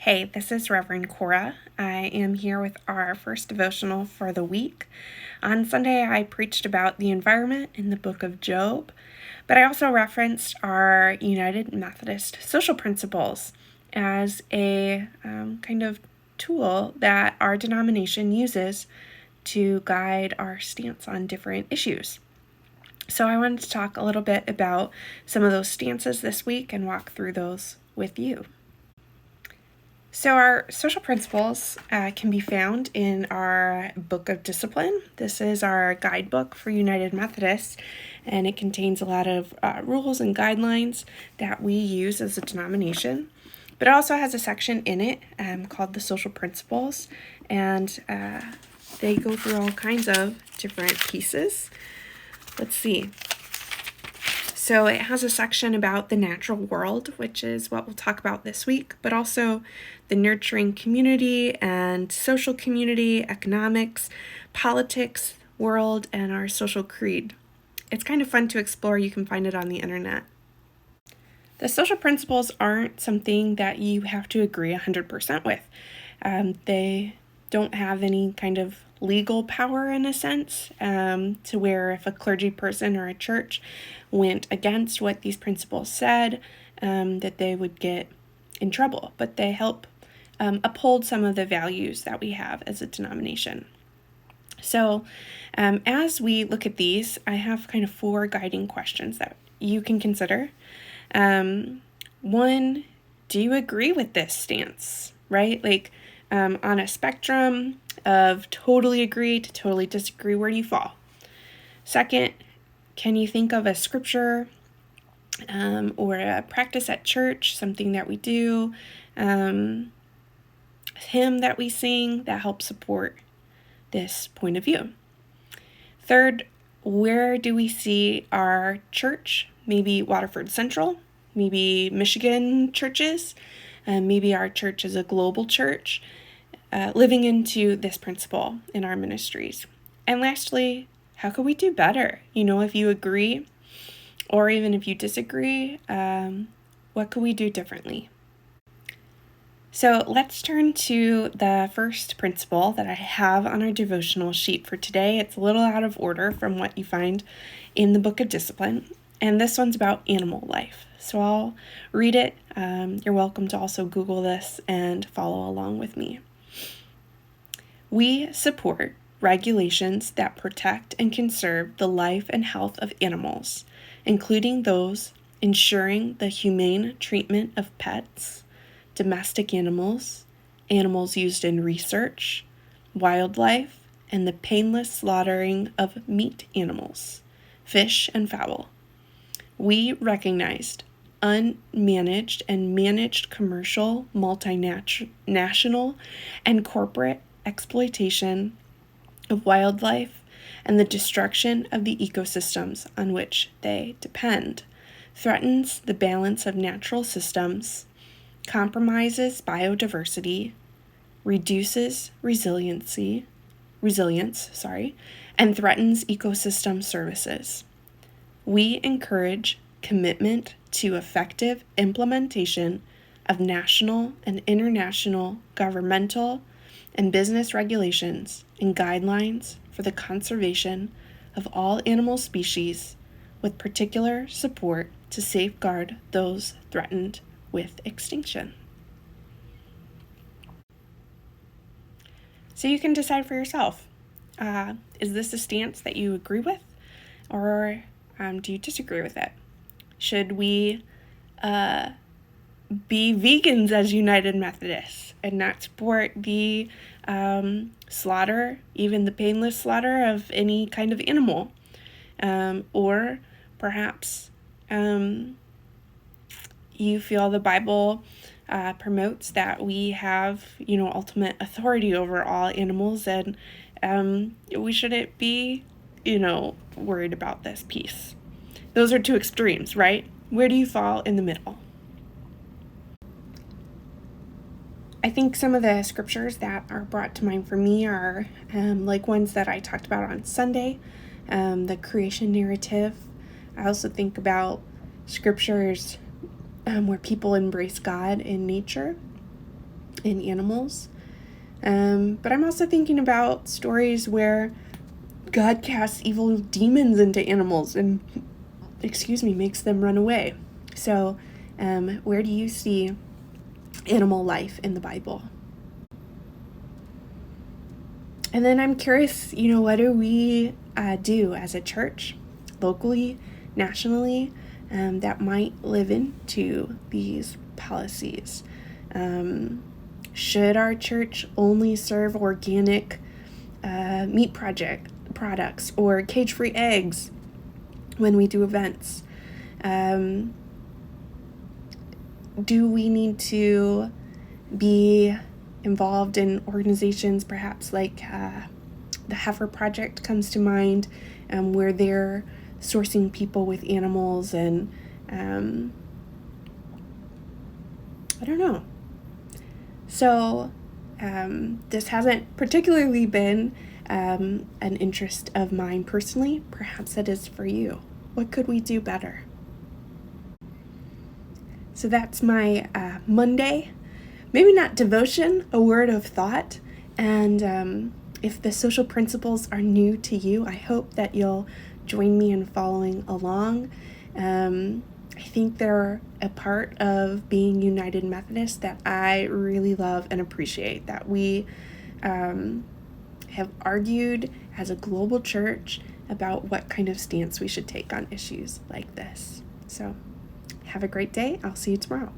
Hey, this is Reverend Cora. I am here with our first devotional for the week. On Sunday, I preached about the environment in the book of Job, but I also referenced our United Methodist social principles as a kind of tool that our denomination uses to guide our stance on different issues. So I wanted to talk a little bit about some of those stances this week and walk through those with you. So our social principles can be found in our Book of Discipline. This is our guidebook for United Methodists, and it contains a lot of rules and guidelines that we use as a denomination. But it also has a section in it called the Social Principles, and they go through all kinds of different pieces. Let's see. So it has a section about the natural world, which is what we'll talk about this week, but also the nurturing community and social community, economics, politics, world, and our social creed. It's kind of fun to explore. You can find it on the internet. The social principles aren't something that you have to agree 100% with. They don't have any kind of legal power in a sense, to where if a clergy person or a church went against what these principles said, that they would get in trouble. But they help uphold some of the values that we have as a denomination. So as we look at these, I have kind of 4 guiding questions that you can consider. 1, do you agree with this stance, right? Like on a spectrum of totally agree to totally disagree, where do you fall? 2, can you think of a scripture or a practice at church, something that we do, hymn that we sing that helps support this point of view? 3, where do we see our church, maybe Waterford Central, maybe Michigan churches, maybe our church is a global church, living into this principle in our ministries? And lastly, how could we do better? If you agree or even if you disagree, what could we do differently? So let's turn to the first principle that I have on our devotional sheet for today. It's a little out of order from what you find in the Book of Discipline, and this one's about animal life. So I'll read it. You're welcome to also Google this and follow along with me. We support regulations that protect and conserve the life and health of animals, including those ensuring the humane treatment of pets, domestic animals, animals used in research, wildlife, and the painless slaughtering of meat animals, fish and fowl. We recognized unmanaged and managed commercial, multinational, and corporate exploitation of wildlife and the destruction of the ecosystems on which they depend threatens the balance of natural systems, compromises biodiversity, reduces resilience, and threatens ecosystem services. We encourage commitment to effective implementation of national and international governmental and business regulations and guidelines for the conservation of all animal species, with particular support to safeguard those threatened with extinction. So you can decide for yourself, is this a stance that you agree with, or do you disagree with it? Should we be vegans as United Methodists and not support the slaughter, even the painless slaughter of any kind of animal? Or perhaps you feel the Bible promotes that we have, ultimate authority over all animals, and we shouldn't be, worried about this piece. Those are 2 extremes, right? Where do you fall in the middle? I think some of the scriptures that are brought to mind for me are like ones that I talked about on Sunday, the creation narrative. I also think about scriptures where people embrace God in nature. in animals. But I'm also thinking about stories where God casts evil demons into animals and, makes them run away. So, where do you see animal life in the Bible? And then I'm curious, what do we do as a church, locally, nationally, that might live into these policies? Should our church only serve organic meat products or cage-free eggs when we do events? Do we need to be involved in organizations perhaps like the Heifer Project comes to mind, where they're sourcing people with animals and I don't know. So this hasn't particularly been an interest of mine personally. Perhaps it is for you. What could we do better? So that's my Monday, maybe not devotion, a word of thought. And if the social principles are new to you, I hope that you'll join me in following along. I think they're a part of being United Methodist that I really love and appreciate, that we have argued as a global church about what kind of stance we should take on issues like this. So have a great day. I'll see you tomorrow.